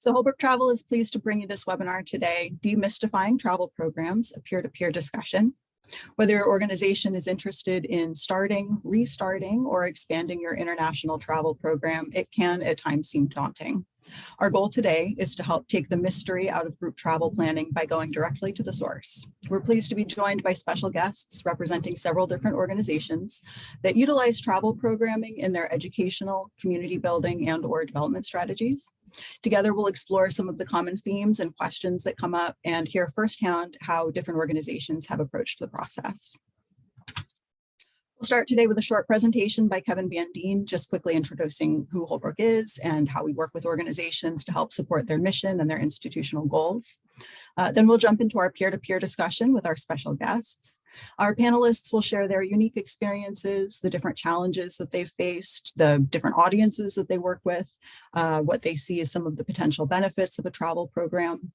So Holbrook Travel is pleased to bring you this webinar today, Demystifying Travel Programs, a peer-to-peer discussion. Whether your organization is interested in starting, restarting, or expanding your international travel program, it can at times seem daunting. Our goal today is to help take the mystery out of group travel planning by going directly to the source. We're pleased to be joined by special guests representing several different organizations that utilize travel programming in their educational, community building, and/or development strategies. Together, we'll explore some of the common themes and questions that come up and hear firsthand how different organizations have approached the process. We'll start today with a short presentation by Kevin Van Dien, just quickly introducing who Holbrook is and how we work with organizations to help support their mission and their institutional goals. Then we'll jump into our peer-to-peer discussion with our special guests. Our panelists will share their unique experiences, the different challenges that they've faced, the different audiences that they work with, what they see as some of the potential benefits of a travel program.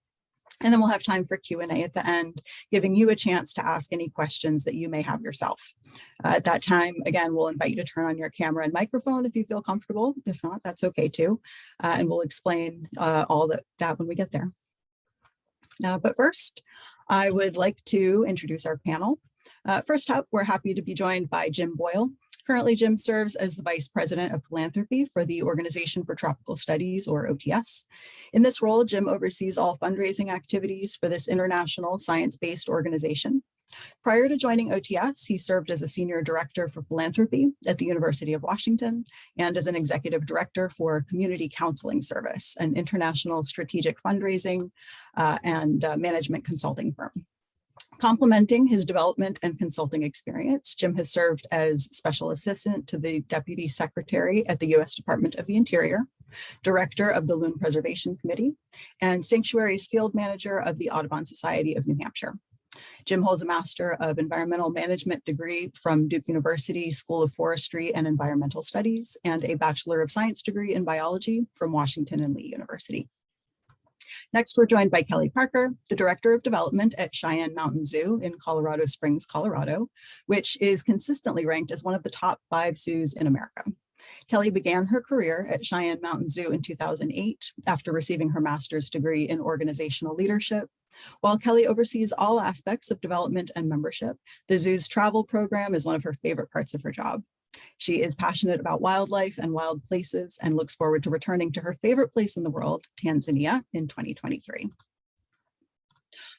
And then we'll have time for Q&A at the end, giving you a chance to ask any questions that you may have yourself. At that time, again, we'll invite you to turn on your camera and microphone if you feel comfortable. If not, that's okay too. And we'll explain all that when we get there. But first, I would like to introduce our panel. First up, we're happy to be joined by Jim Boyle. Currently, Jim serves as the Vice President of Philanthropy for the Organization for Tropical Studies, or OTS. In this role, Jim oversees all fundraising activities for this international science-based organization. Prior to joining OTS, he served as a Senior Director for Philanthropy at the University of Washington and as an Executive Director for Community Counseling Service, an international strategic fundraising and management consulting firm. Complementing his development and consulting experience, Jim has served as Special Assistant to the Deputy Secretary at the U.S. Department of the Interior, Director of the Loon Preservation Committee, and Sanctuaries Field Manager of the Audubon Society of New Hampshire. Jim holds a Master of Environmental Management degree from Duke University School of Forestry and Environmental Studies, and a Bachelor of Science degree in Biology from Washington and Lee University. Next, we're joined by Kelley Parker, the Director of Development at Cheyenne Mountain Zoo in Colorado Springs, Colorado, which is consistently ranked as one of the top 5 zoos in America. Kelley began her career at Cheyenne Mountain Zoo in 2008 after receiving her master's degree in organizational leadership. While Kelley oversees all aspects of development and membership, the zoo's travel program is one of her favorite parts of her job. She is passionate about wildlife and wild places and looks forward to returning to her favorite place in the world, Tanzania, in 2023.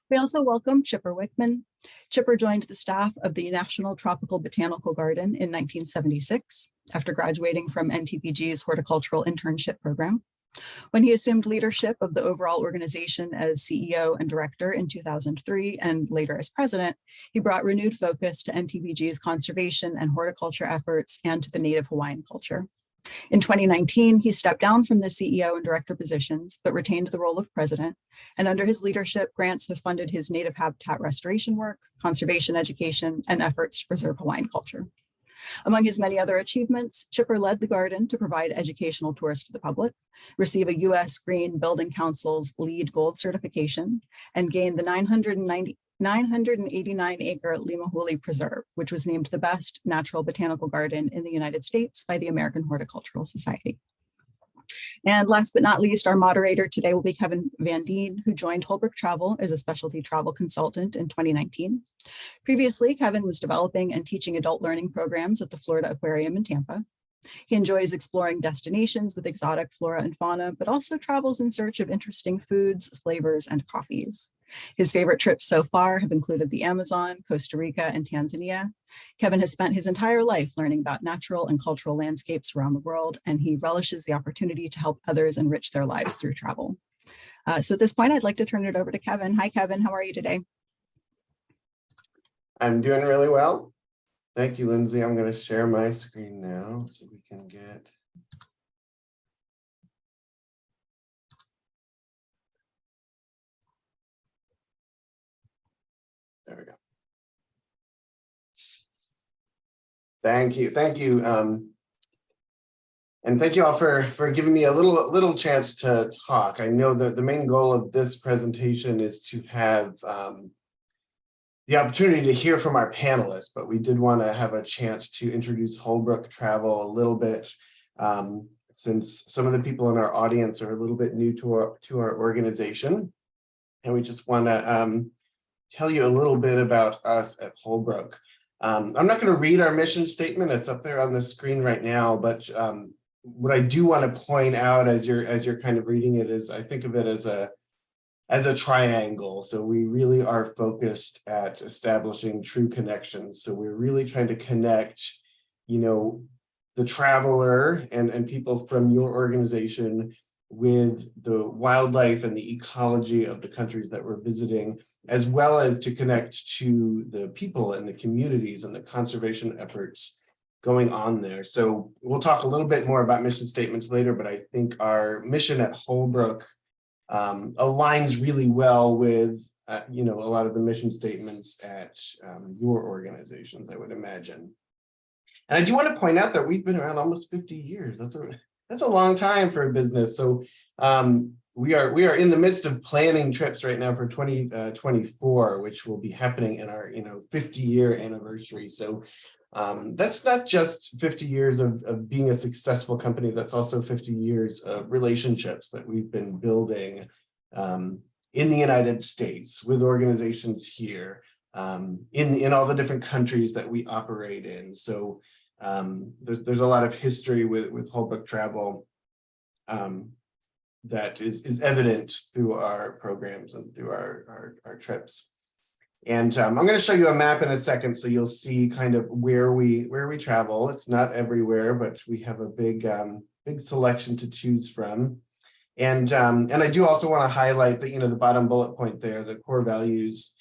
We also welcome Chipper Wichman. Chipper joined the staff of the National Tropical Botanical Garden in 1976 after graduating from NTPG's horticultural internship program. When he assumed leadership of the overall organization as CEO and director in 2003 and later as president, he brought renewed focus to NTPG's conservation and horticulture efforts and to the native Hawaiian culture. In 2019, he stepped down from the CEO and director positions, but retained the role of president. And under his leadership, grants have funded his native habitat restoration work, conservation education, and efforts to preserve Hawaiian culture. Among his many other achievements, Chipper led the garden to provide educational tours to the public, receive a U.S. Green Building Council's LEED Gold certification, and gain the 989-acre Limahuli Preserve, which was named the best natural botanical garden in the United States by the American Horticultural Society. And last but not least, our moderator today will be Kevin Van Dien, who joined Holbrook Travel as a specialty travel consultant in 2019. Previously, Kevin was developing and teaching adult learning programs at the Florida Aquarium in Tampa. He enjoys exploring destinations with exotic flora and fauna, but also travels in search of interesting foods, flavors, and coffees. His favorite trips so far have included the Amazon, Costa Rica, and Tanzania. Kevin has spent his entire life learning about natural and cultural landscapes around the world, and he relishes the opportunity to help others enrich their lives through travel. So at this point, I'd like to turn it over to Kevin. Hi, Kevin. How are you today? I'm doing really well. Thank you, Lindsay. I'm going to share my screen now so we can get. There we go. Thank you. And thank you all for giving me a little chance to talk. I know that the main goal of this presentation is to have the opportunity to hear from our panelists, but we did want to have a chance to introduce Holbrook Travel a little bit. since some of the people in our audience are a little bit new to our organization. And we just want to tell you a little bit about us at Holbrook. I'm not going to read our mission statement. It's up there on the screen right now. But what I do want to point out as you're kind of reading it is I think of it as a triangle. So we really are focused at establishing true connections. So we're really trying to connect, the traveler and people from your organization with the wildlife and the ecology of the countries that we're visiting, as well as to connect to the people and the communities and the conservation efforts going on there. So we'll talk a little bit more about mission statements later, but I think our mission at Holbrook aligns really well with, a lot of the mission statements at your organizations, I would imagine. And I do want to point out that we've been around almost 50 years. That's a long time for a business. So we are in the midst of planning trips right now for 2024, which will be happening in our 50-year anniversary. So that's not just 50 years of being a successful company. That's also 50 years of relationships that we've been building in the United States with organizations here, in all the different countries that we operate in. So there's a lot of history with Holbrook Travel that is evident through our programs and through our trips. And I'm going to show you a map in a second, so you'll see kind of where we travel. It's not everywhere, but we have a big selection to choose from. And I do also want to highlight that the bottom bullet point there, the core values.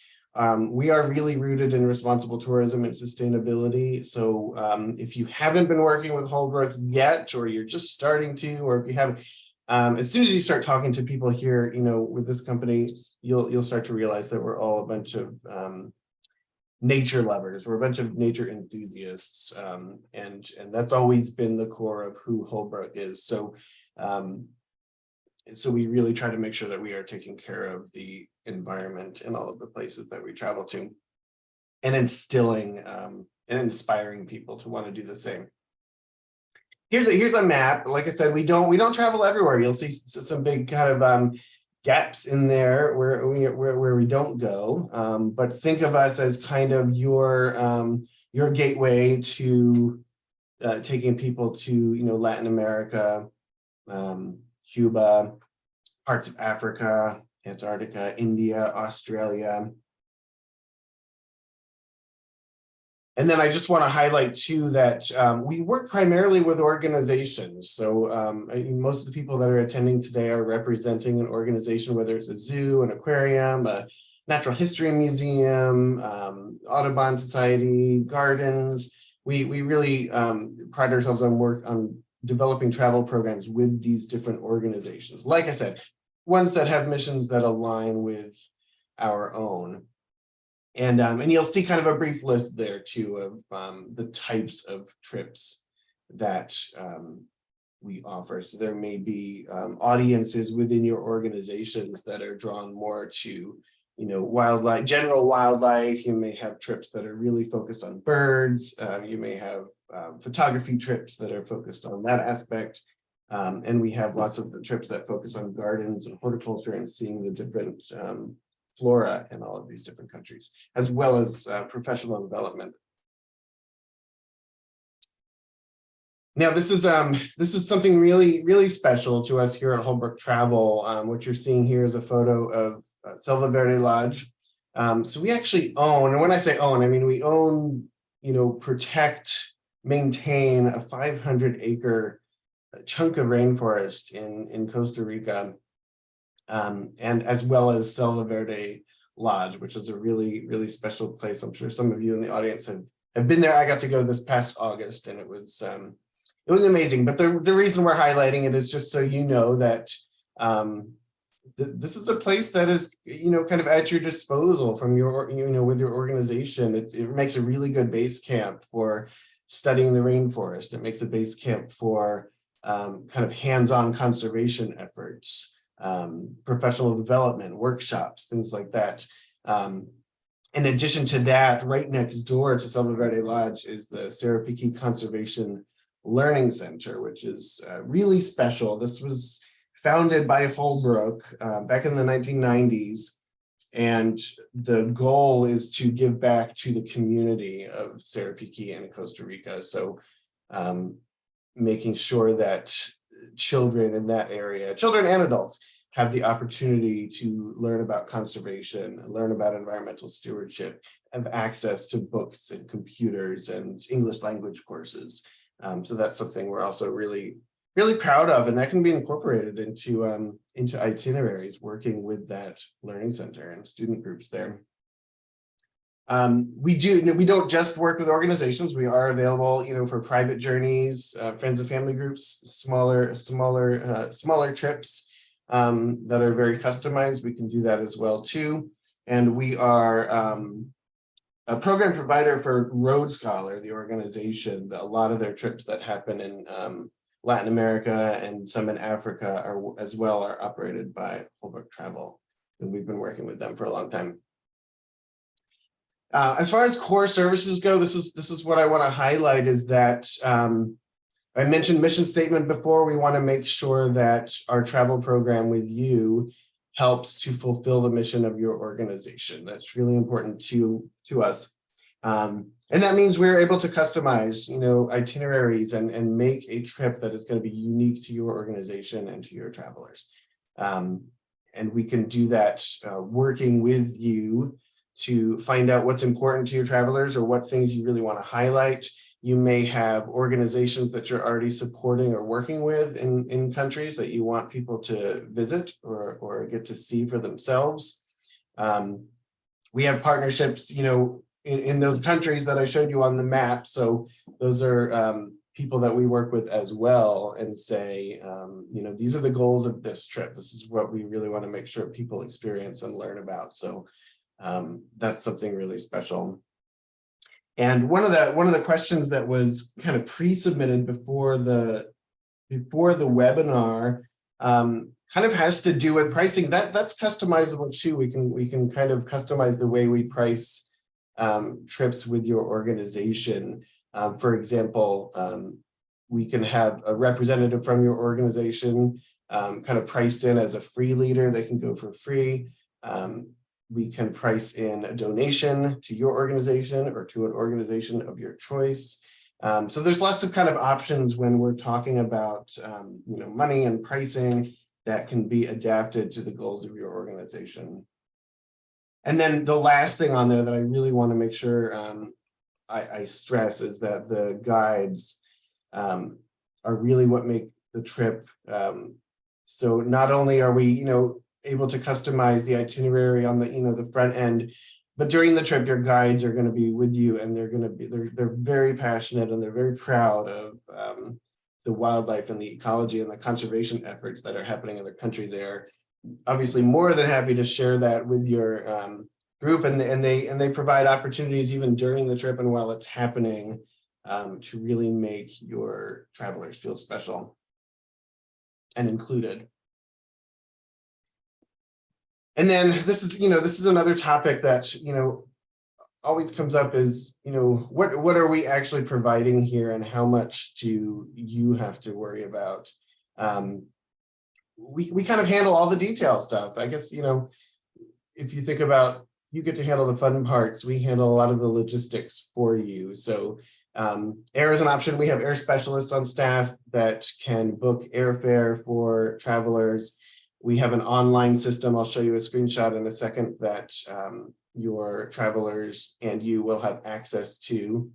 We are really rooted in responsible tourism and sustainability. So if you haven't been working with Holbrook yet, or you're just starting to, or if you haven't, as soon as you start talking to people here, with this company, you'll start to realize that we're all a bunch of nature lovers. We're a bunch of nature enthusiasts, and that's always been the core of who Holbrook is. So so we really try to make sure that we are taking care of the environment in all of the places that we travel to, and instilling and inspiring people to want to do the same. Here's a map. Like I said, we don't travel everywhere. You'll see some big kind of gaps in there where we don't go. But think of us as kind of your gateway to taking people to Latin America, Cuba, parts of Africa, Antarctica, India, Australia. And then I just want to highlight too that we work primarily with organizations. So most of the people that are attending today are representing an organization, whether it's a zoo, an aquarium, a natural history museum, Audubon Society, gardens. We really pride ourselves on developing travel programs with these different organizations. Like I said, ones that have missions that align with our own. And you'll see kind of a brief list there too of the types of trips that we offer. So there may be audiences within your organizations that are drawn more to wildlife, general wildlife. You may have trips that are really focused on birds. You may have photography trips that are focused on that aspect. And we have lots of the trips that focus on gardens and horticulture and seeing the different flora in all of these different countries, as well as professional development. Now, this is something really special to us here at Holbrook Travel. What you're seeing here is a photo of Selva Verde Lodge. So we actually own, and when I say own, I mean we own, protect, maintain a 500-acre chunk of rainforest in Costa Rica. And as well as Selva Verde Lodge, which is a really special place. I'm sure some of you in the audience have been there. I got to go this past August, and it was amazing. But the reason we're highlighting it is just so you know that this is a place that is kind of at your disposal from your with your organization. It makes a really good base camp for studying the rainforest. It makes a base camp for kind of hands-on conservation efforts. Professional development, workshops, things like that. In addition to that, right next door to Selva Verde Lodge is the Sarapiquí Conservation Learning Center, which is really special. This was founded by Holbrook back in the 1990s. And the goal is to give back to the community of Sarapiquí and Costa Rica. So making sure that children in that area, children and adults, have the opportunity to learn about conservation, learn about environmental stewardship, have access to books and computers and English language courses. So that's something we're also really proud of, and that can be incorporated into itineraries, working with that learning center and student groups there. We don't just work with organizations. We are available, for private journeys, friends and family groups, smaller trips that are very customized. We can do that as well too. And we are a program provider for Road Scholar, the organization. A lot of their trips that happen in Latin America and some in Africa are operated by Holbrook Travel, and we've been working with them for a long time. As far as core services go, this is what I want to highlight, is that I mentioned mission statement before. We want to make sure that our travel program with you helps to fulfill the mission of your organization. That's really important to us. And that means we're able to customize, itineraries and make a trip that is going to be unique to your organization and to your travelers. And we can do that working with you to find out what's important to your travelers or what things you really want to highlight. You may have organizations that you're already supporting or working with in countries that you want people to visit or get to see for themselves. We have partnerships, in those countries that I showed you on the map. So those are people that we work with as well, and say, these are the goals of this trip. This is what we really want to make sure people experience and learn about. So that's something really special. And one of the questions that was kind of pre-submitted before the webinar kind of has to do with pricing. That's customizable too. We can kind of customize the way we price trips with your organization. For example, we can have a representative from your organization kind of priced in as a free leader. They can go for free. We can price in a donation to your organization or to an organization of your choice. So there's lots of kind of options when we're talking about money and pricing that can be adapted to the goals of your organization. And then the last thing on there that I really want to make sure I stress is that the guides are really what make the trip. So not only are we, able to customize the itinerary on the front end, but during the trip, your guides are going to be with you, and they're very passionate, and they're very proud of the wildlife and the ecology and the conservation efforts that are happening in their country. They're obviously more than happy to share that with your group, and they provide opportunities even during the trip and while it's happening to really make your travelers feel special and included. And then this is another topic that always comes up, is what are we actually providing here, and how much do you have to worry about? We kind of handle all the detail stuff. I guess if you think about, you get to handle the fun parts. We handle a lot of the logistics for you. So air is an option. We have air specialists on staff that can book airfare for travelers. We have an online system. I'll show you a screenshot in a second that your travelers and you will have access to.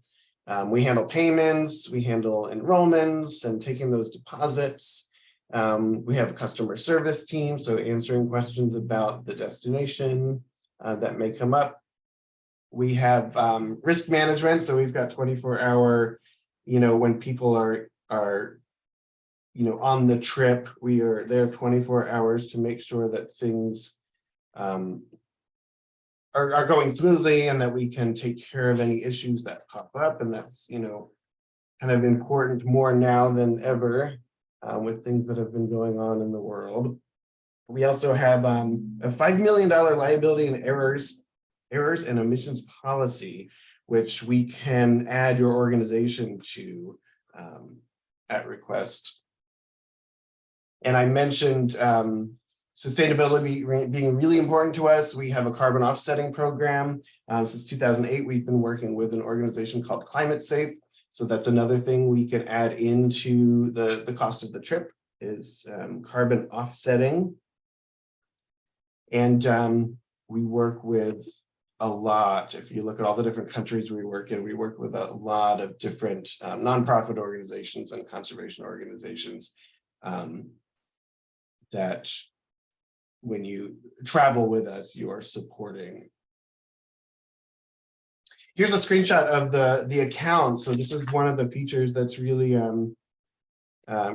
We handle payments, we handle enrollments and taking those deposits. We have a customer service team, so answering questions about the destination that may come up. We have risk management, so we've got 24-hour, when people are on the trip, we are there 24 hours to make sure that things are going smoothly, and that we can take care of any issues that pop up. And that's, kind of important more now than ever with things that have been going on in the world. We also have a $5 million liability and errors and omissions policy, which we can add your organization to. at request. And I mentioned sustainability being really important to us. We have a carbon offsetting program. Since 2008, we've been working with an organization called Climate Safe. So that's another thing we can add into the cost of the trip is carbon offsetting. And we work with a lot. If you look at all the different countries we work in, we work with a lot of different nonprofit organizations and conservation organizations that when you travel with us, you are supporting. Here's a screenshot of the account. So this is one of the features that's really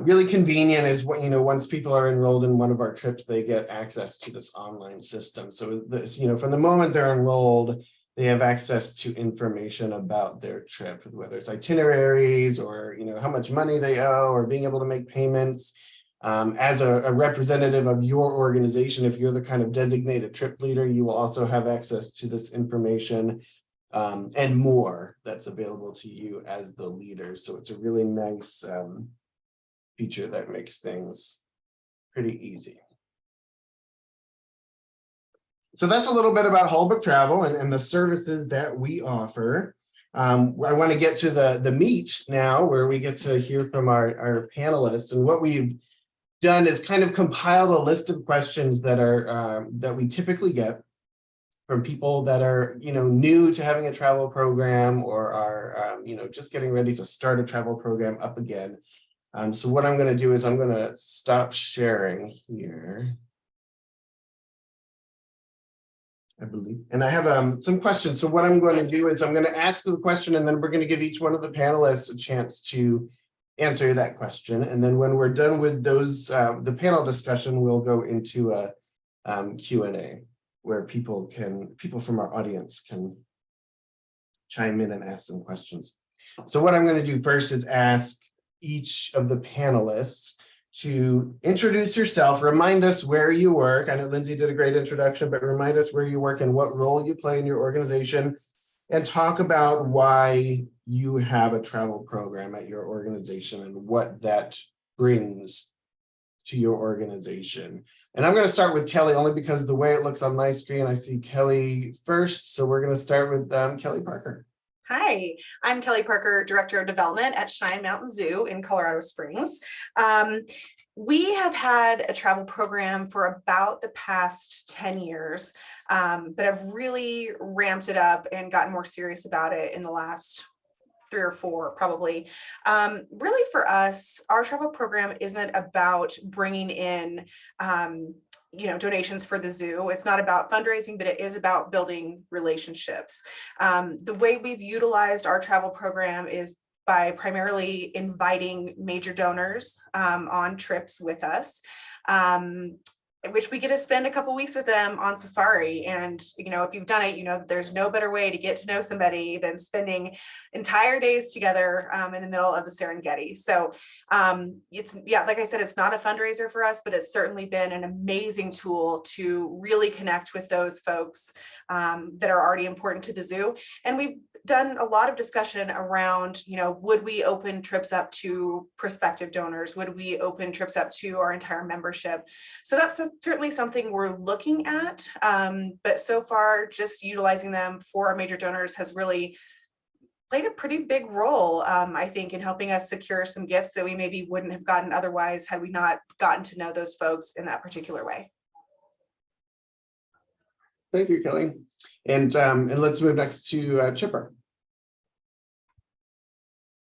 really convenient is what, once people are enrolled in one of our trips, they get access to this online system. So this, from the moment they're enrolled, they have access to information about their trip, whether it's itineraries or, how much money they owe or being able to make payments. As a representative of your organization, if you're the kind of designated trip leader, you will also have access to this information and more that's available to you as the leader. So it's a really nice feature that makes things pretty easy. So that's a little bit about Holbrook Travel and the services that we offer. I want to get to the meat now, where we get to hear from our panelists. And what we've done is kind of compiled a list of questions that are that we typically get from people that are new to having a travel program or are just getting ready to start a travel program up again. So what I'm going to do is I'm going to stop sharing here, I believe, and I have some questions. So what I'm going to do is I'm going to ask the question, and then we're going to give each one of the panelists a chance to answer that question. And then when we're done with those, the panel discussion, we'll go into a Q&A where people from our audience can chime in and ask some questions. So what I'm going to do first is ask each of the panelists to introduce yourself, remind us where you work. I know Lindsay did a great introduction, but remind us where you work and what role you play in your organization, and talk about why you have a travel program at your organization and what that brings to your organization. And I'm going to start with Kelley only because the way it looks on my screen, I see Kelley first. So we're going to start with Kelley Parker. Hi, I'm Kelley Parker, Director of Development at Cheyenne Mountain Zoo in Colorado Springs. We have had a travel program for about the past 10 years, but have really ramped it up and gotten more serious about it in the last 3 or 4 probably. Really for us, our travel program isn't about bringing in donations for the zoo. It's not about fundraising, but it is about building relationships. The way we've utilized our travel program is by primarily inviting major donors on trips with us, which we get to spend a couple weeks with them on safari. And, if you've done it, there's no better way to get to know somebody than spending entire days together in the middle of the Serengeti. So like I said, it's not a fundraiser for us, but it's certainly been an amazing tool to really connect with those folks that are already important to the zoo. And we've done a lot of discussion around, would we open trips up to prospective donors? Would we open trips up to our entire membership? So that's certainly something we're looking at. But so far, just utilizing them for our major donors has really played a pretty big role, I think, in helping us secure some gifts that we maybe wouldn't have gotten otherwise had we not gotten to know those folks in that particular way. Thank you, Kelley. And let's move next to Chipper.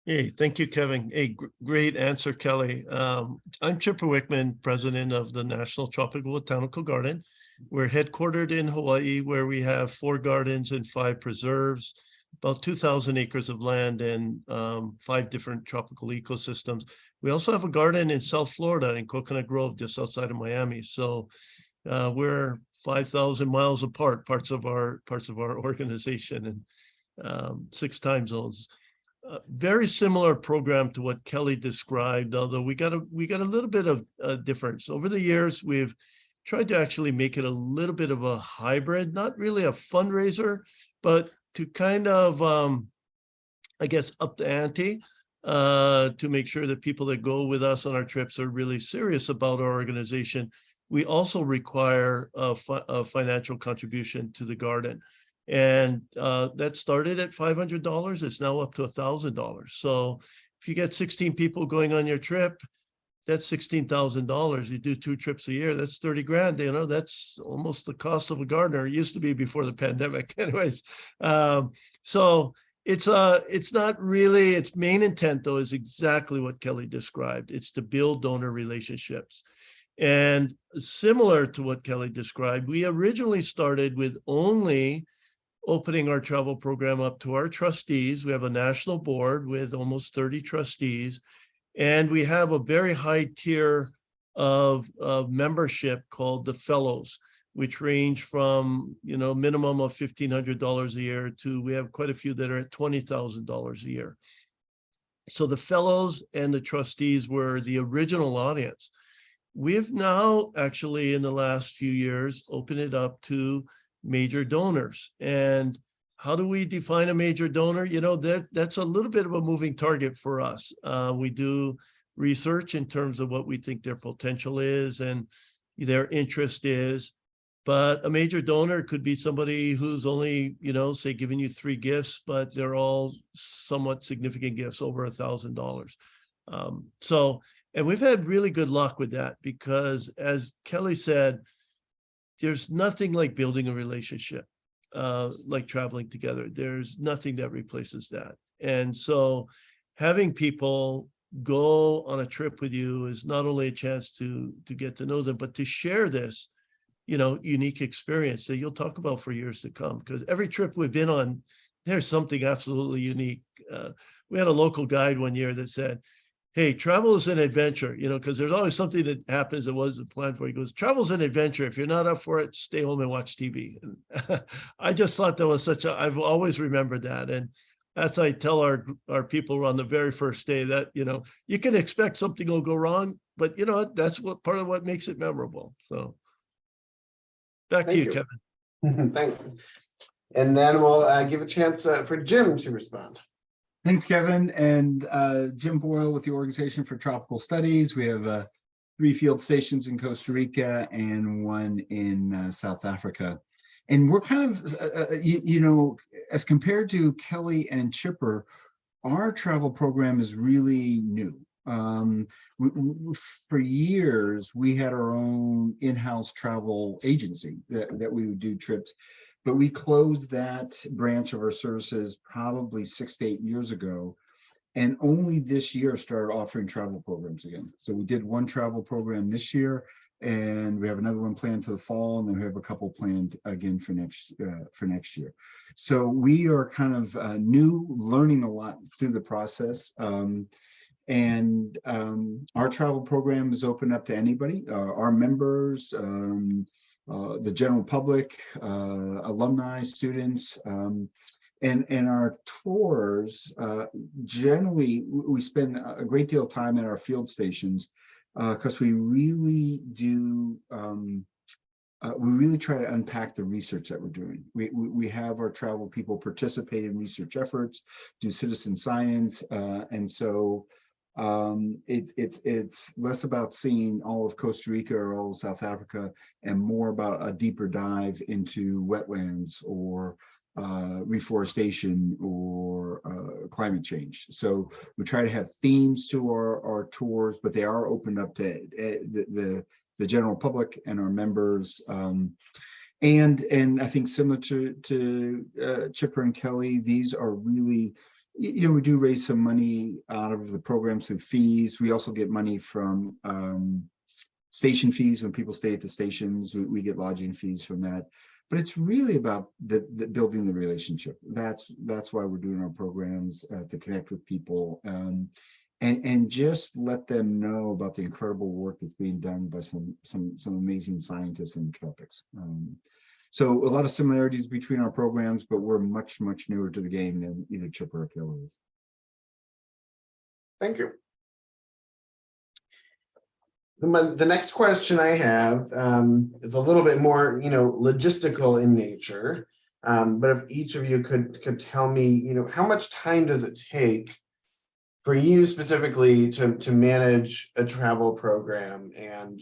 Hey, thank you, Kevin. Hey, great answer, Kelley. I'm Chipper Wichman, president of the National Tropical Botanical Garden. We're headquartered in Hawaii, where we have 4 gardens and 5 preserves, about 2,000 acres of land, and 5 different tropical ecosystems. We also have a garden in South Florida in Coconut Grove, just outside of Miami. So we're 5,000 miles apart, parts of our organization, and 6 time zones. Very similar program to what Kelley described, although we got a little bit of a difference. Over the years, we've tried to actually make it a little bit of a hybrid, not really a fundraiser, but to kind of, I guess, up the ante. to make sure that people that go with us on our trips are really serious about our organization, we also require a financial contribution to the garden. And that started at $500. It's now up to $1,000. So if you get 16 people going on your trip, that's $16,000. You do 2 trips a year, that's 30 grand. You know, that's almost the cost of a gardener. It used to be before the pandemic anyways. So it's not really, its main intent though is exactly what Kelley described. It's to build donor relationships. And similar to what Kelley described, we originally started with only opening our travel program up to our trustees. We have a national board with almost 30 trustees. And we have a very high tier of membership called the fellows, which range from, you know, minimum of $1,500 a year to, we have quite a few that are at $20,000 a year. So the fellows and the trustees were the original audience. We've now actually in the last few years opened it up to major donors. And how do we define a major donor? You know, that's a little bit of a moving target for us. We do research in terms of what we think their potential is and their interest is. But a major donor could be somebody who's only, you know, say giving you 3 gifts, but they're all somewhat significant gifts over $1,000. And we've had really good luck with that because, as Kelley said, there's nothing like building a relationship. Like traveling together. There's nothing that replaces that. And so having people go on a trip with you is not only a chance to get to know them, but to share this, you know, unique experience that you'll talk about for years to come. Because every trip we've been on, there's something absolutely unique. We had a local guide one year that said, hey, travel is an adventure, you know, because there's always something that happens that wasn't planned for. He goes, travel's an adventure. If you're not up for it, stay home and watch TV. And I just thought that was I've always remembered that. And that's, I tell our people on the very first day that, you know, you can expect something will go wrong, but you know, that's what part of what makes it memorable. So back to you, Kevin. Thanks. And then we'll give a chance for Jim to respond. Thanks, Kevin. And Jim Boyle with the Organization for Tropical Studies. We have 3 field stations in Costa Rica and 1 in South Africa. And we're kind of, you know, as compared to Kelley and Chipper, our travel program is really new. For years, we had our own in-house travel agency that we would do trips. But we closed that branch of our services probably 6 to 8 years ago, and only this year started offering travel programs again. So we did 1 travel program this year, and we have another one planned for the fall, and then we have a couple planned again for next year. So we are kind of new, learning a lot through the process. And our travel program is open up to anybody, our members, the general public, alumni, students, and our tours. Generally, we spend a great deal of time at our field stations because we really do. We really try to unpack the research that we're doing. We have our travel people participate in research efforts, do citizen science, and so. It's less about seeing all of Costa Rica or all of South Africa and more about a deeper dive into wetlands or reforestation or climate change. So we try to have themes to our tours, but they are opened up to the general public and our members. And I think similar to Chipper and Kelley, these are really, you know, we do raise some money out of the programs through fees. We also get money from station fees when people stay at the stations. We get lodging fees from that. But it's really about the building the relationship. That's why we're doing our programs to connect with people and just let them know about the incredible work that's being done by some amazing scientists in the tropics. So a lot of similarities between our programs, but we're much newer to the game than either Chipper or Kelley is. Thank you. The next question I have is a little bit more, you know, logistical in nature. But if each of you could tell me, you know, how much time does it take for you specifically to manage a travel program, and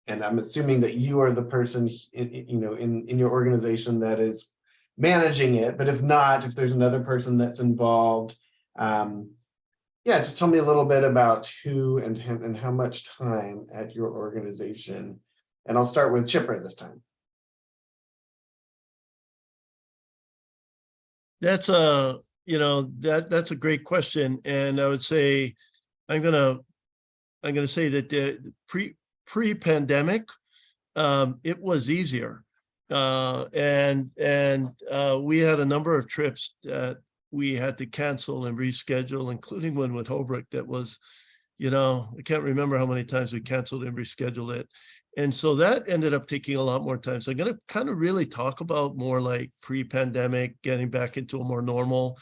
I'm assuming that you are the person in your organization that is managing it, but if not, if there's another person that's involved, yeah, just tell me a little bit about who and how much time at your organization. And I'll start with Chipper this time. That's that's a great question. And I would say, I'm gonna say that the pre-pandemic, it was easier. And we had a number of trips that we had to cancel and reschedule, including one with Holbrook that was, I can't remember how many times we canceled and rescheduled it. And so that ended up taking a lot more time. So I'm going to kind of really talk about more like pre-pandemic, getting back into a more normal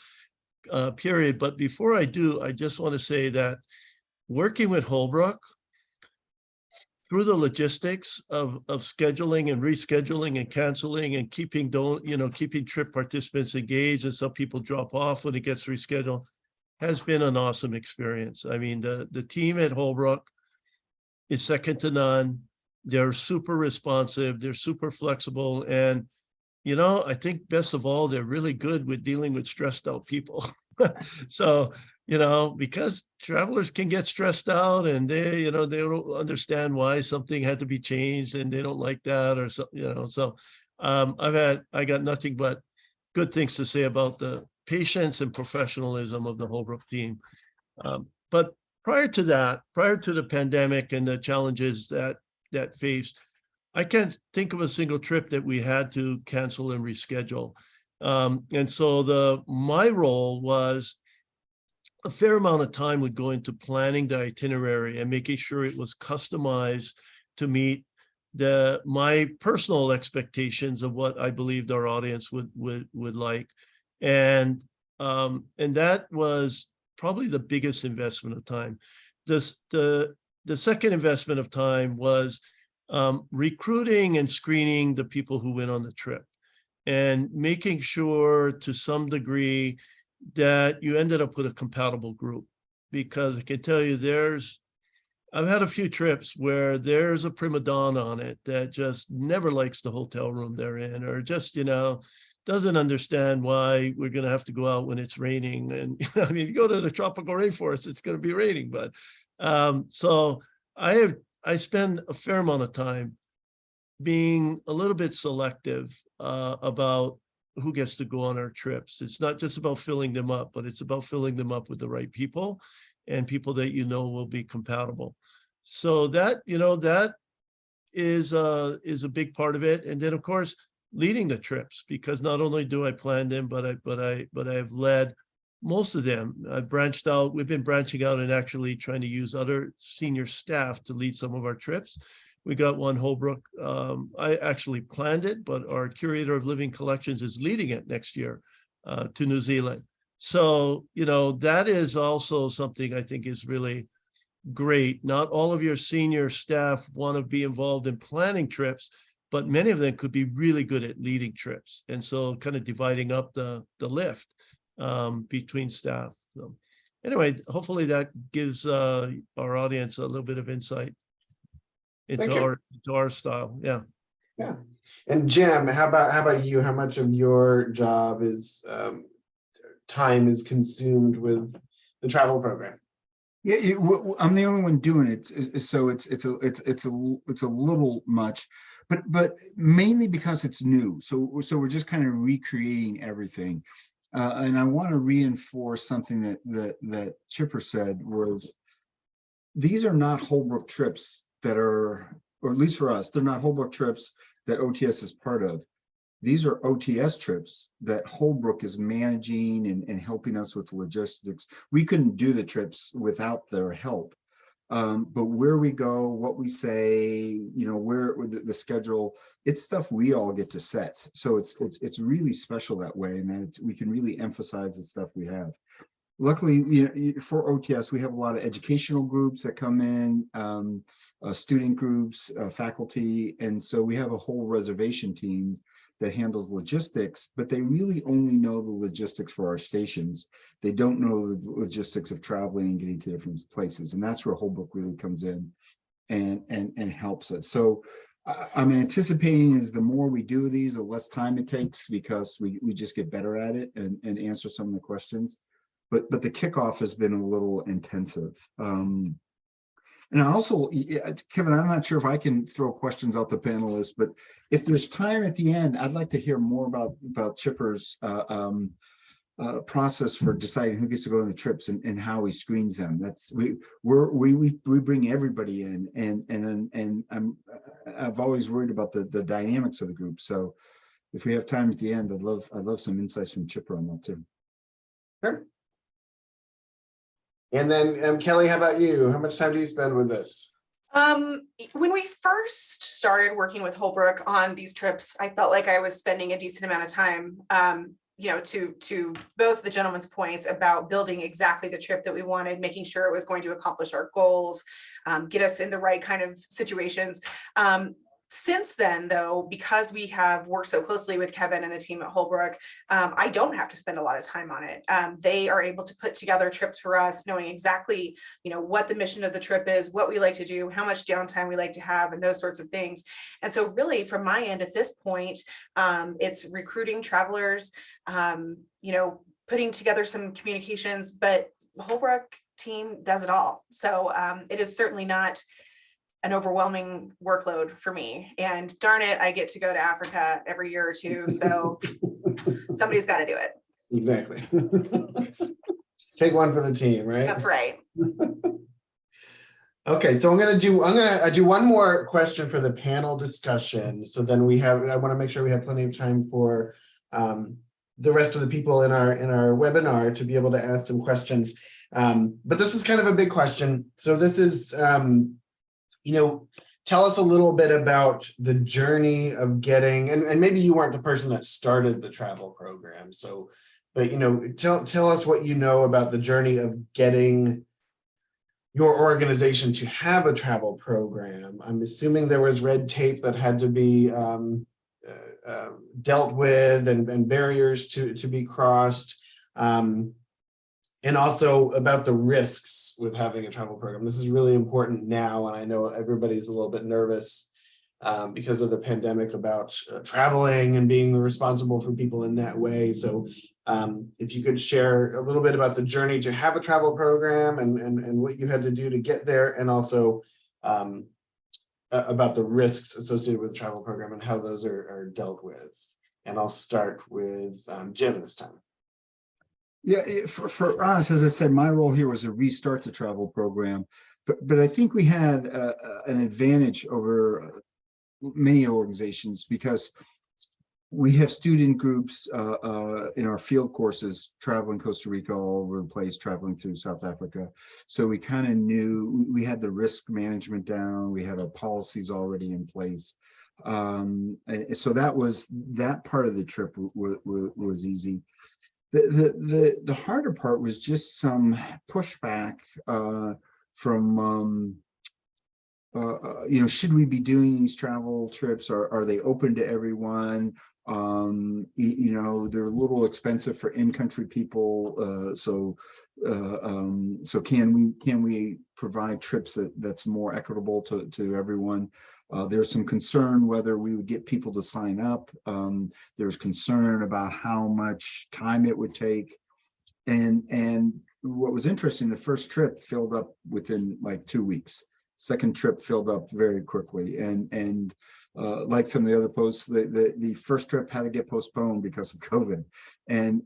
period. But before I do, I just want to say that working with Holbrook, through the logistics of scheduling and rescheduling and canceling and keeping trip participants engaged, and some people drop off when it gets rescheduled, has been an awesome experience. I mean, the team at Holbrook is second to none. They're super responsive, they're super flexible, and I think best of all, they're really good with dealing with stressed out people. So because travelers can get stressed out, and they don't understand why something had to be changed, and they don't like that, or so, so I got nothing but good things to say about the patience and professionalism of the Holbrook team. But prior to the pandemic and the challenges that faced, I can't think of a single trip that we had to cancel and reschedule. And so my role was a fair amount of time would go into planning the itinerary and making sure it was customized to meet my personal expectations of what I believed our audience would like. And that was probably the biggest investment of time. The second investment of time was recruiting and screening the people who went on the trip, and making sure to some degree that you ended up with a compatible group. Because I can tell you, I've had a few trips where there's a prima donna on it that just never likes the hotel room they're in, or just, doesn't understand why we're going to have to go out when it's raining. And I mean, you go to the tropical rainforest, it's going to be raining. But so I spend a fair amount of time being a little bit selective about who gets to go on our trips. It's not just about filling them up, but it's about filling them up with the right people, and people that will be compatible. So that is a big part of it. And then of course, leading the trips, because not only do I plan them, but I've led most of them. I've branched out. We've been branching out and actually trying to use other senior staff to lead some of our trips. We got one Holbrook. I actually planned it, but our curator of living collections is leading it next year to New Zealand. So, that is also something I think is really great. Not all of your senior staff want to be involved in planning trips, but many of them could be really good at leading trips. And so kind of dividing up the lift between staff. So anyway, hopefully that gives our audience a little bit of insight into our style. Yeah. Yeah. And Jim, how about you? How much of your job is time is consumed with the travel program? Yeah, I'm the only one doing it, so it's a little much, but mainly because it's new. So we're just kind of recreating everything, and I want to reinforce something that Chipper said was, these are not Holbrook trips that are, or at least for us, they're not Holbrook trips that OTS is part of. These are OTS trips that Holbrook is managing and helping us with logistics. We couldn't do the trips without their help. But where we go, what we say, where the schedule, it's stuff we all get to set. So it's really special that way, and that we can really emphasize the stuff we have. luckily, for OTS, we have a lot of educational groups that come in, student groups, faculty, and so we have a whole reservation team that handles logistics, but they really only know the logistics for our stations. They don't know the logistics of traveling and getting to different places, and that's where Holbrook really comes in and helps us. So I'm anticipating is the more we do these, the less time it takes, because we just get better at it and answer some of the questions. But the kickoff has been a little intensive. And I also, Kevin, I'm not sure if I can throw questions out to panelists, but if there's time at the end, I'd like to hear more about Chipper's process for deciding who gets to go on the trips and how he screens them. That's we bring everybody in, and I've always worried about the dynamics of the group. So if we have time at the end, I'd love some insights from Chipper on that too. Sure. And then Kelley, how about you? How much time do you spend with this? When we first started working with Holbrook on these trips, I felt like I was spending a decent amount of time, to both the gentleman's points about building exactly the trip that we wanted, making sure it was going to accomplish our goals, get us in the right kind of situations. Since then, though, because we have worked so closely with Kevin and the team at Holbrook, I don't have to spend a lot of time on it. They are able to put together trips for us, knowing exactly, what the mission of the trip is, what we like to do, how much downtime we like to have, and those sorts of things. And so really, from my end at this point, it's recruiting travelers, putting together some communications, but the Holbrook team does it all. So it is certainly not an overwhelming workload for me, and darn it, I get to go to Africa every year or two, so somebody's got to do it. Exactly. Take one for the team, right? That's right. Okay, so I'm gonna do one more question for the panel discussion. So then I want to make sure we have plenty of time for the rest of the people in our webinar to be able to ask some questions. But this is kind of a big question. So this is tell us a little bit about the journey of getting, and maybe you weren't the person that started the travel program. So, but tell us what you know about the journey of getting your organization to have a travel program. I'm assuming there was red tape that had to be dealt with, and barriers to be crossed. And also about the risks with having a travel program. This is really important now, and I know everybody's a little bit nervous because of the pandemic about traveling and being responsible for people in that way. So if you could share a little bit about the journey to have a travel program and what you had to do to get there, and also about the risks associated with the travel program and how those are dealt with. And I'll start with Jim this time. Yeah, for us, as I said, my role here was to restart the travel program, but I think we had an advantage over many organizations because we have student groups in our field courses traveling Costa Rica, all over the place, traveling through South Africa. So we kind of knew, we had the risk management down, we had our policies already in place. So that part of the trip was easy. The harder part was just some pushback from should we be doing these travel trips? Are they open to everyone? They're a little expensive for in-country people. So can we provide trips that's more equitable to everyone? There's some concern whether we would get people to sign up. There's concern about how much time it would take. And what was interesting, the first trip filled up within like 2 weeks. Second trip filled up very quickly. And like some of the other posts, the first trip had to get postponed because of COVID. And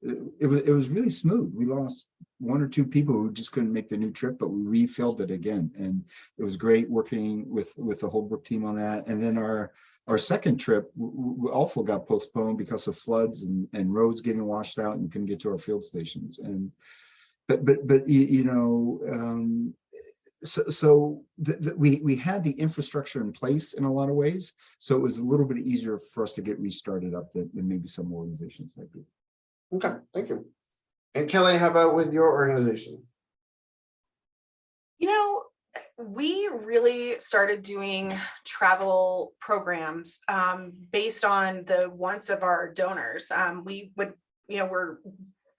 it was really smooth. We lost 1 or 2 people who just couldn't make the new trip, but we refilled it again. And it was great working with the Holbrook team on that. And then our second trip also got postponed because of floods and roads getting washed out and couldn't get to our field stations. So we had the infrastructure in place in a lot of ways. So it was a little bit easier for us to get restarted up than maybe some organizations might be. Okay, thank you. And Kelley, how about with your organization? You know, we really started doing travel programs based on the wants of our donors. We would, we're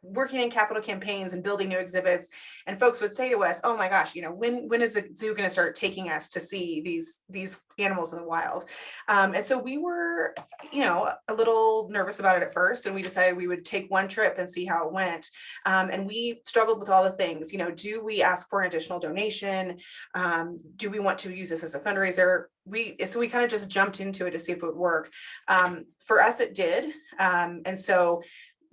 working in capital campaigns and building new exhibits, and folks would say to us, oh my gosh, when is the zoo going to start taking us to see these animals in the wild? And so we were, a little nervous about it at first, and we decided we would take one trip and see how it went. And we struggled with all the things, do we ask for an additional donation? Do we want to use this as a fundraiser? So we kind of just jumped into it to see if it would work. For us, it did. And so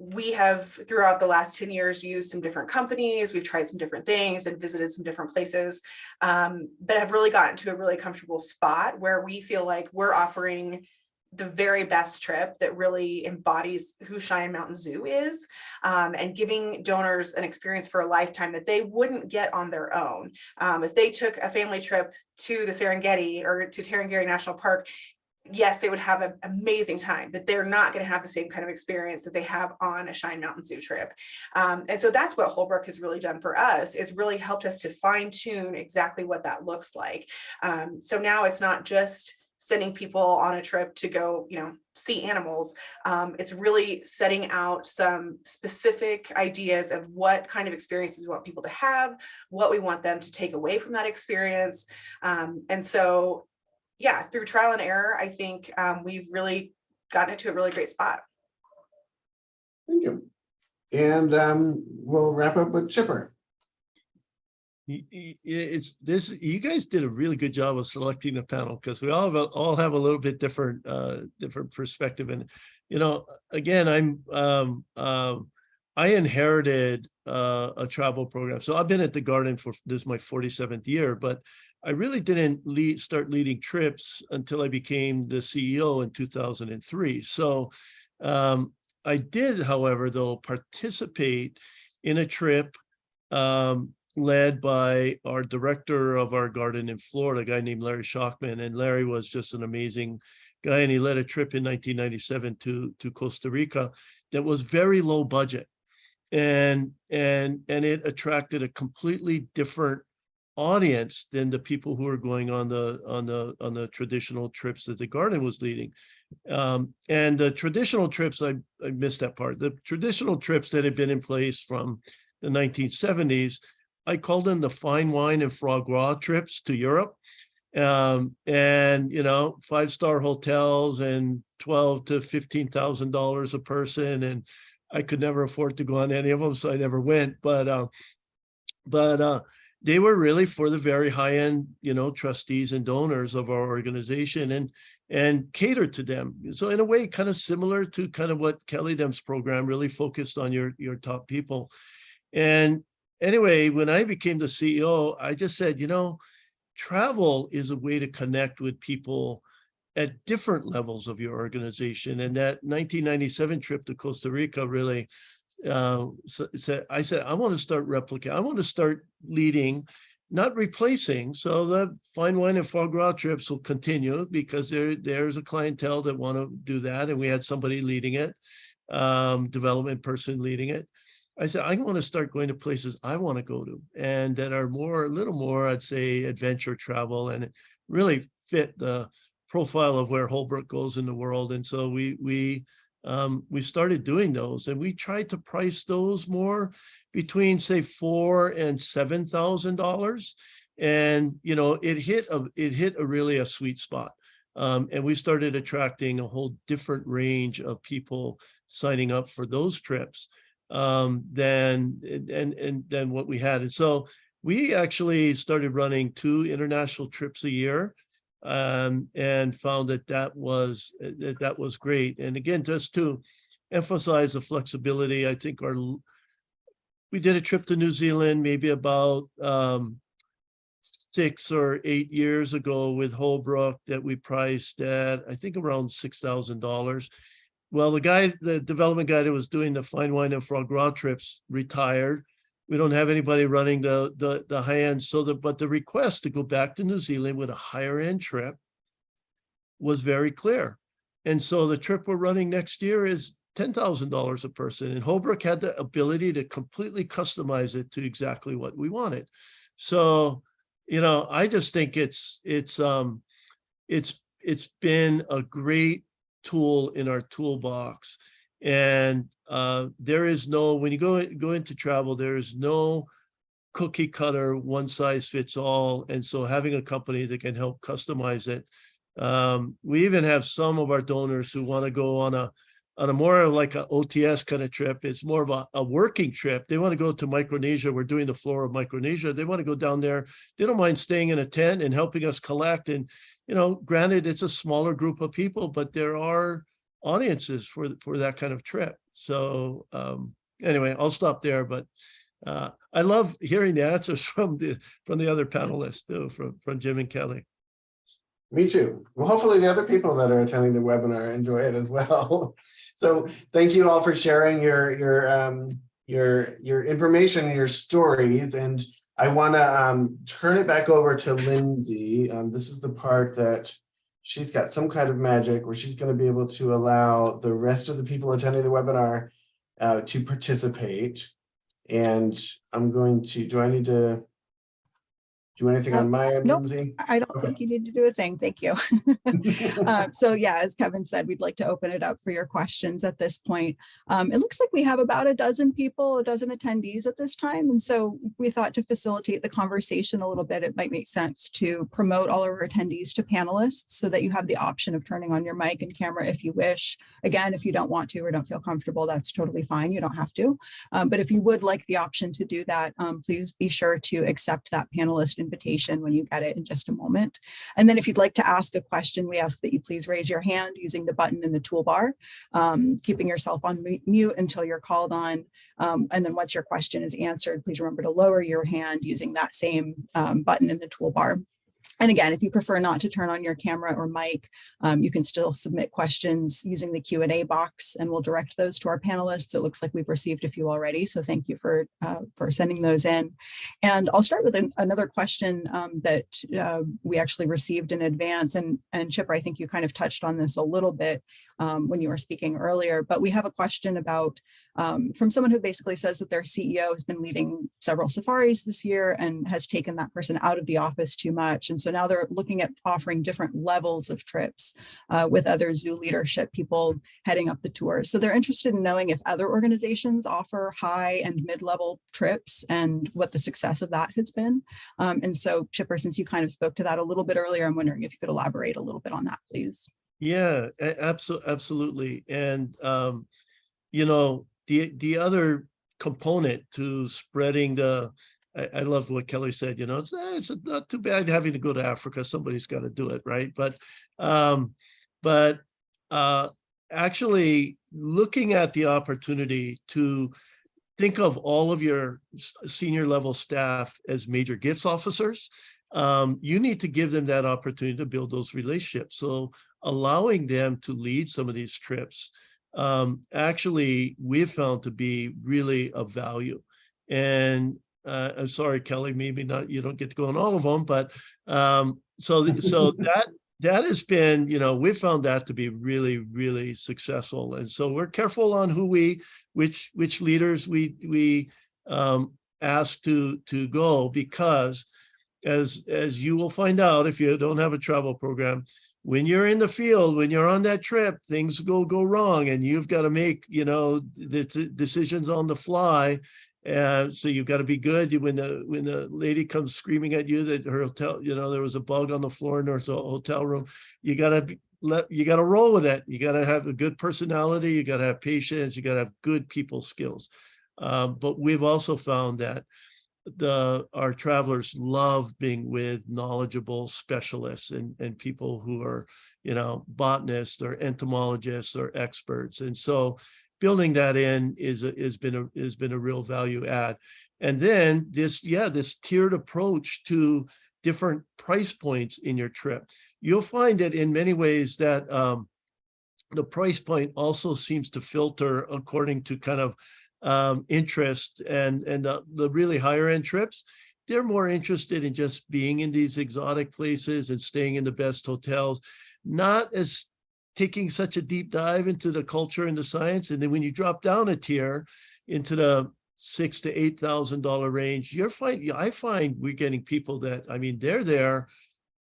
we have, throughout the last 10 years, used some different companies. We've tried some different things and visited some different places, but have really gotten to a really comfortable spot where we feel like we're offering the very best trip that really embodies who Cheyenne Mountain Zoo is, and giving donors an experience for a lifetime that they wouldn't get on their own. If they took a family trip to the Serengeti or to Tarangire National Park, yes, they would have an amazing time, but they're not going to have the same kind of experience that they have on a Cheyenne Mountain Zoo trip. And so that's what Holbrook has really done for us, is really helped us to fine tune exactly what that looks like. So now it's not just sending people on a trip to go, see animals. It's really setting out some specific ideas of what kind of experiences we want people to have, what we want them to take away from that experience. And so yeah, through trial and error, I think we've really gotten it to a really great spot. Thank you. And we'll wrap up with Chipper. You guys did a really good job of selecting the panel, because we all have a little bit different perspective. And again, I inherited a travel program, so I've been at the garden for this is my 47th year, but I really didn't start leading trips until I became the CEO in 2003. So I did, however, though, participate in a trip led by our director of our garden in Florida, a guy named Larry Shockman. And Larry was just an amazing guy, and he led a trip in 1997 to Costa Rica that was very low budget, and it attracted a completely different audience than the people who are going on the traditional trips that the garden was leading. And the traditional trips, I missed that part. The traditional trips that had been in place from the 1970s, I called them the fine wine and foie gras trips to Europe. And 5-star hotels and $12,000 to $15,000 a person, and I could never afford to go on any of them, so I never went. But they were really for the very high-end, trustees and donors of our organization, and catered to them. So in a way, kind of similar to kind of what Kelley Dem's program really focused on your top people. And anyway, when I became the CEO, I just said, travel is a way to connect with people at different levels of your organization. And that 1997 trip to Costa Rica really, I said, I want to start replicating. I want to start leading, not replacing. So the fine wine and foie gras trips will continue, because there's a clientele that want to do that. And we had somebody leading it, development person leading it. I said, I want to start going to places I want to go to, and that are a little more, I'd say, adventure travel, and it really fit the profile of where Holbrook goes in the world. And so we started doing those, and we tried to price those more between, say, $4,000 and $7,000. And it hit a really a sweet spot. And we started attracting a whole different range of people signing up for those trips than what we had. And so we actually started running 2 international trips a year, and found that was great. And again, just to emphasize the flexibility, I think we did a trip to New Zealand maybe about 6 or 8 years ago with Holbrook that we priced at, I think, around $6,000. Well, the development guy that was doing the fine wine and foie gras trips retired. We don't have anybody running the high end. But the request to go back to New Zealand with a higher end trip was very clear. And so the trip we're running next year is $10,000 a person, and Holbrook had the ability to completely customize it to exactly what we wanted. So, I just think it's been a great tool in our toolbox. And there is no, when you go into travel, there is no cookie cutter, one size fits all. And so having a company that can help customize it. We even have some of our donors who want to go on a more like an OTS kind of trip. It's more of a working trip. They want to go to Micronesia. We're doing the floor of Micronesia. They want to go down there. They don't mind staying in a tent and helping us collect. And, granted, it's a smaller group of people, but there are audiences for that kind of trip. So anyway, I'll stop there, but I love hearing the answers from the other panelists too, from Jim and Kelley. Me too. Well, hopefully the other people that are attending the webinar enjoy it as well. So thank you all for sharing your information and your stories. And I want to turn it back over to Lindsay. This is the part that she's got some kind of magic where she's going to be able to allow the rest of the people attending the webinar to participate. And I'm going to, do I need to do anything on my end, Nope, Lindsay? I don't think you need to do a thing. Thank you. So yeah, as Kevin said, we'd like to open it up for your questions at this point. It looks like we have about a dozen attendees at this time. And so we thought to facilitate the conversation a little bit, it might make sense to promote all of our attendees to panelists so that you have the option of turning on your mic and camera if you wish. Again, if you don't want to or don't feel comfortable, that's totally fine. You don't have to. But if you would like the option to do that, please be sure to accept that panelist invitation when you get it in just a moment. And then if you'd like to ask a question, we ask that you please raise your hand using the button in the toolbar, keeping yourself on mute until you're called on. And then once your question is answered, please remember to lower your hand using that same button in the toolbar. And again, if you prefer not to turn on your camera or mic, you can still submit questions using the Q&A box, and we'll direct those to our panelists. It looks like we've received a few already, so thank you for sending those in. And I'll start with another question that we actually received in advance. And Chipper, I think you kind of touched on this a little bit when you were speaking earlier, but we have a question about from someone who basically says that their CEO has been leading several safaris this year and has taken that person out of the office too much. And so now they're looking at offering different levels of trips with other zoo leadership people heading up the tours. So they're interested in knowing if other organizations offer high and mid-level trips and what the success of that has been. And so Chipper, since you kind of spoke to that a little bit earlier, I'm wondering if you could elaborate a little bit on that, please. Yeah, absolutely. And, the other component to spreading I love what Kelley said, it's not too bad having to go to Africa. Somebody's got to do it, right? But actually looking at the opportunity to think of all of your senior level staff as major gifts officers, you need to give them that opportunity to build those relationships. So allowing them to lead some of these trips, actually we've found to be really of value. And I'm sorry, Kelley, maybe not, you don't get to go on all of them, but so that has been, we've found that to be really, really successful. And so we're careful on which leaders we ask to go, because as you will find out if you don't have a travel program, when you're in the field, when you're on that trip, things go wrong, and you've got to make, the decisions on the fly. So you've got to be good when the lady comes screaming at you that her hotel, there was a bug on the floor in her hotel room. You got to roll with it. You got to have a good personality. You got to have patience. You got to have good people skills. But we've also found that our travelers love being with knowledgeable specialists and people who are, botanists or entomologists or experts. And so building that in has been a real value add. And then this tiered approach to different price points in your trip. You'll find that in many ways that the price point also seems to filter according to kind of interest, and the really higher end trips, they're more interested in just being in these exotic places and staying in the best hotels, not as taking such a deep dive into the culture and the science. And then when you drop down a tier into the $6,000 to $8,000 range, I find we're getting people that, I mean, they're there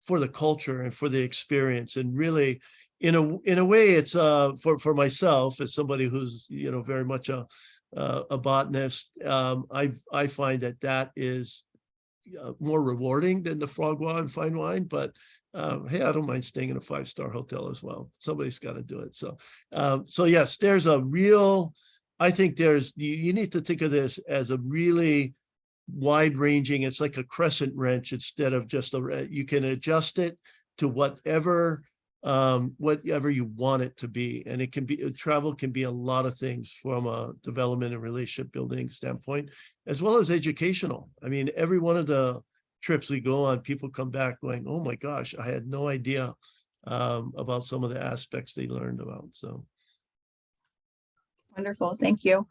for the culture and for the experience. And really, in a way, it's for myself as somebody who's, very much a botanist. I find that is more rewarding than the frog walk and fine wine, but hey, I don't mind staying in a 5-star hotel as well. Somebody's got to do it. So yes, there's a real, I think you need to think of this as a really wide ranging, it's like a crescent wrench instead of just you can adjust it to whatever you want it to be. And it can be, travel can be a lot of things from a development and relationship building standpoint, as well as educational. I mean, every one of the trips we go on, people come back going, oh my gosh, I had no idea about some of the aspects they learned about. So. Wonderful, thank you.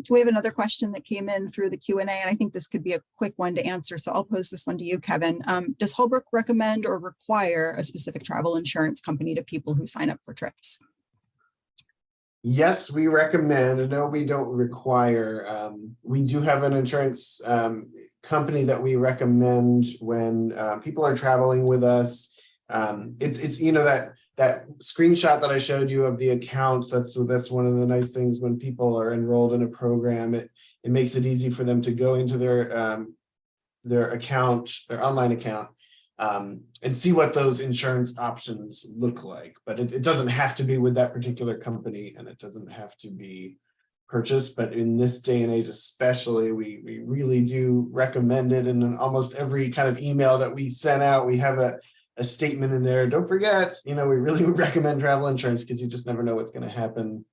We have another question that came in through the Q&A, and I think this could be a quick one to answer. So I'll pose this one to you, Kevin. Does Holbrook recommend or require a specific travel insurance company to people who sign up for trips? Yes, we recommend. No, we don't require. We do have an insurance company that we recommend when people are traveling with us. It's that screenshot that I showed you of the accounts. That's one of the nice things when people are enrolled in a program. It makes it easy for them to go into their account, their online account, and see what those insurance options look like. But it doesn't have to be with that particular company, and it doesn't have to be purchased. But in this day and age, especially, we really do recommend it. And in almost every kind of email that we send out, we have a statement in there. Don't forget, we really would recommend travel insurance, because you just never know what's going to happen,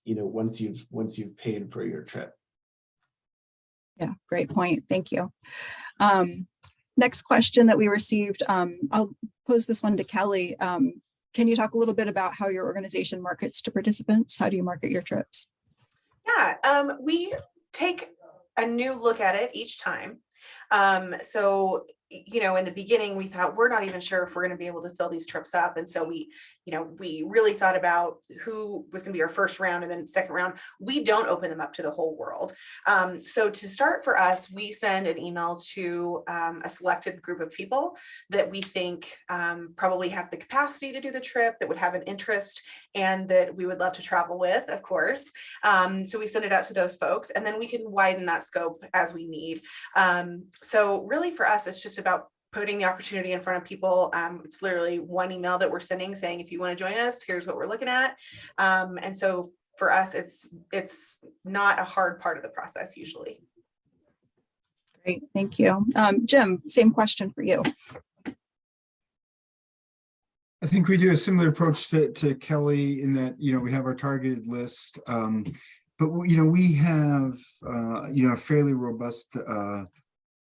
once you've paid for your trip. Yeah, great point. Thank you. Next question that we received, I'll pose this one to Kelley. Can you talk a little bit about how your organization markets to participants? How do you market your trips? Yeah, we take a new look at it each time. So in the beginning, we thought we're not even sure if we're going to be able to fill these trips up. And so we really thought about who was going to be our first round and then second round. We don't open them up to the whole world. So to start for us, we send an email to a selected group of people that we think probably have the capacity to do the trip, that would have an interest, and that we would love to travel with, of course. So we send it out to those folks, and then we can widen that scope as we need. So really for us, it's just about putting the opportunity in front of people. It's literally one email that we're sending saying, if you want to join us, here's what we're looking at. And so for us, it's not a hard part of the process usually. Great, thank you. Jim, same question for you. I think we do a similar approach to Kelley in that, we have our targeted list, but we have, a fairly robust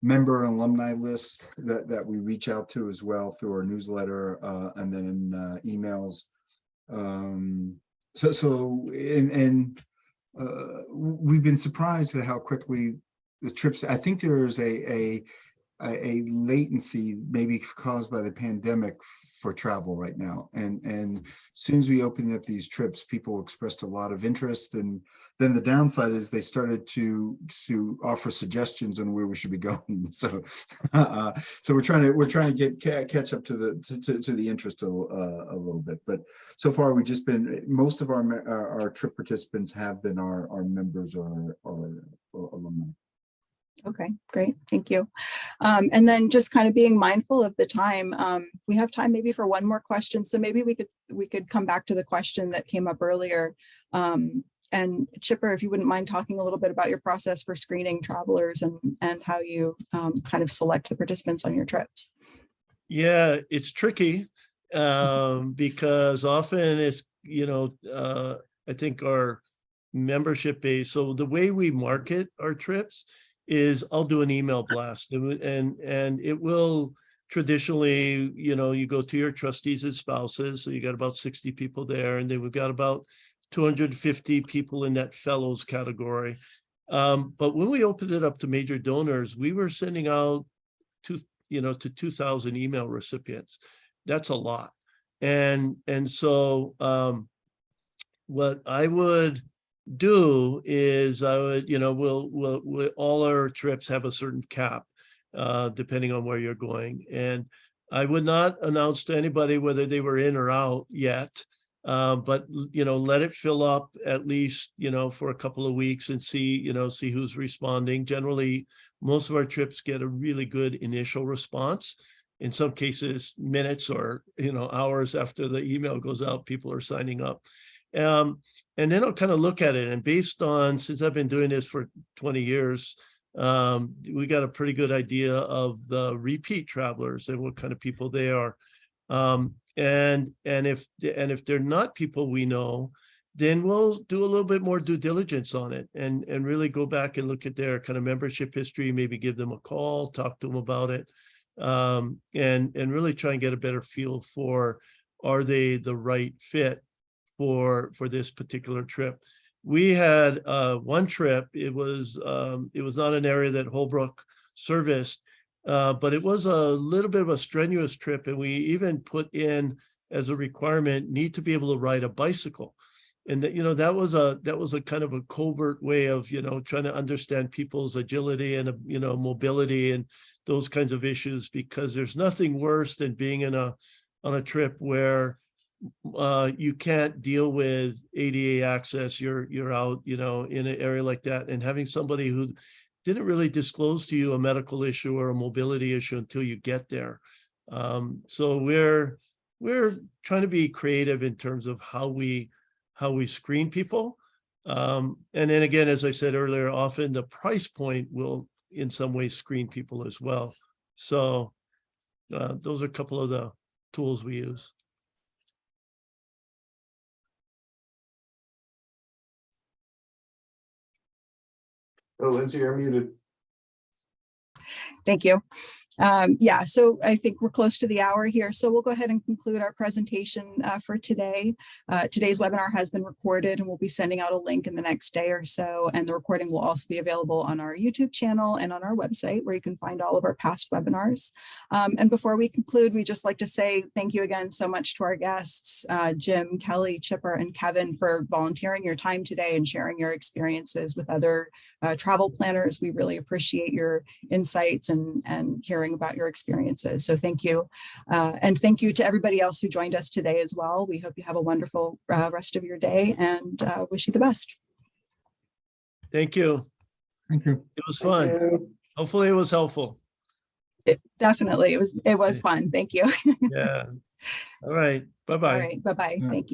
member and alumni list that we reach out to as well through our newsletter and then emails. We've been surprised at how quickly the trips. I think there is a latency maybe caused by the pandemic for travel right now, and as soon as we opened up these trips, people expressed a lot of interest, and then the downside is they started to offer suggestions on where we should be going. So we're trying to catch up to the interest a little bit, but so far we've just been, most of our trip participants have been our members or alumni. Okay, great, thank you. And then just kind of being mindful of the time, we have time maybe for one more question. So maybe we could come back to the question that came up earlier. And Chipper, if you wouldn't mind talking a little bit about your process for screening travelers and how you kind of select the participants on your trips. Yeah, it's tricky because often it's, I think our membership base. So the way we market our trips is I'll do an email blast, and it will traditionally, you go to your trustees and spouses. So you got about 60 people there, and then we've got about 250 people in that fellows category. But when we opened it up to major donors, we were sending out to 2,000 email recipients. That's a lot. And so what I would do is I would, we'll all our trips have a certain cap, depending on where you're going. And I would not announce to anybody whether they were in or out yet. But, let it fill up at least, for a couple of weeks and see who's responding. Generally, most of our trips get a really good initial response. In some cases, minutes or, hours after the email goes out, people are signing up. And then I'll kind of look at it, and based on, since I've been doing this for 20 years, we got a pretty good idea of the repeat travelers and what kind of people they are. And if they're not people we know, then we'll do a little bit more due diligence on it and really go back and look at their kind of membership history, maybe give them a call, talk to them about it, and really try and get a better feel for, are they the right fit for this particular trip. We had one trip. It was not an area that Holbrook serviced, but it was a little bit of a strenuous trip, and we even put in as a requirement, need to be able to ride a bicycle. And that was a kind of a covert way of, trying to understand people's agility and, mobility and those kinds of issues, because there's nothing worse than being on a trip where you can't deal with ADA access. You're out, in an area like that, and having somebody who didn't really disclose to you a medical issue or a mobility issue until you get there. So we're trying to be creative in terms of how we screen people. And then again, as I said earlier, often the price point will in some ways screen people as well. So those are a couple of the tools we use. Oh, Lindsay, you're muted. Thank you. Yeah, so I think we're close to the hour here. So we'll go ahead and conclude our presentation for today. Today's webinar has been recorded, and we'll be sending out a link in the next day or so. And the recording will also be available on our YouTube channel and on our website, where you can find all of our past webinars. And before we conclude, we just like to say thank you again so much to our guests, Jim, Kelley, Chipper, and Kevin, for volunteering your time today and sharing your experiences with other travel planners. We really appreciate your insights and hearing about your experiences. So thank you. And thank you to everybody else who joined us today as well. We hope you have a wonderful rest of your day, and wish you the best. Thank you. Thank you. It was fun. Hopefully it was helpful. Definitely. It was fun. Thank you. Yeah. All right. Bye-bye. All right. Bye-bye. Yeah. Thank you.